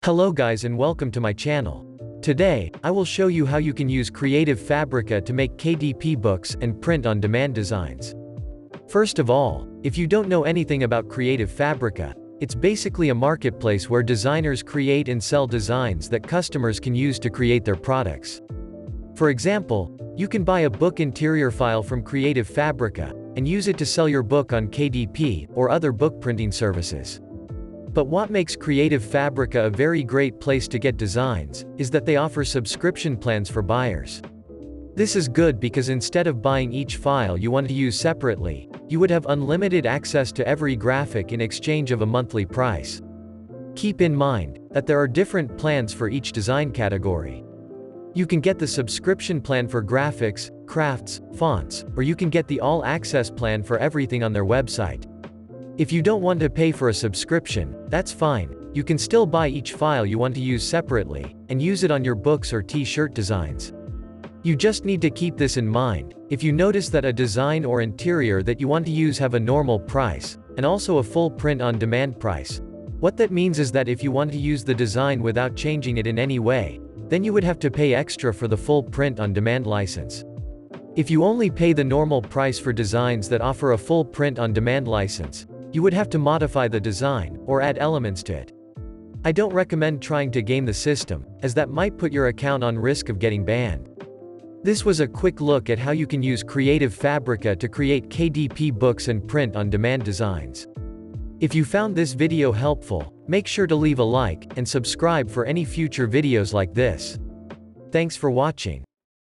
Hello guys and welcome to my channel. Today, I will show you how you can use CreativeFabrica to make KDP books and print-on-demand designs. First of all, if you don't know anything about CreativeFabrica, it's basically a marketplace where designers create and sell designs that customers can use to create their products. For example, you can buy a book interior file from CreativeFabrica and use it to sell your book on KDP or other book printing services. But what makes CreativeFabrica a very great place to get designs is that they offer subscription plans for buyers. This is good because instead of buying each file you want to use separately, you would have unlimited access to every graphic in exchange of a monthly price. Keep in mind that there are different plans for each design category. You can get the subscription plan for graphics, crafts, fonts, or you can get the all-access plan for everything on their website. If you don't want to pay for a subscription, that's fine. You can still buy each file you want to use separately, and use it on your books or t-shirt designs. You just need to keep this in mind. If you notice that a design or interior that you want to use have a normal price, and also a full print-on-demand price, what that means is that if you want to use the design without changing it in any way, then you would have to pay extra for the full print-on-demand license. If you only pay the normal price for designs that offer a full print-on-demand license, you would have to modify the design, or add elements to it. I don't recommend trying to game the system, as that might put your account on risk of getting banned. This was a quick look at how you can use CreativeFabrica to create KDP books and print-on-demand designs. If you found this video helpful, make sure to leave a like, and subscribe for any future videos like this. Thanks for watching.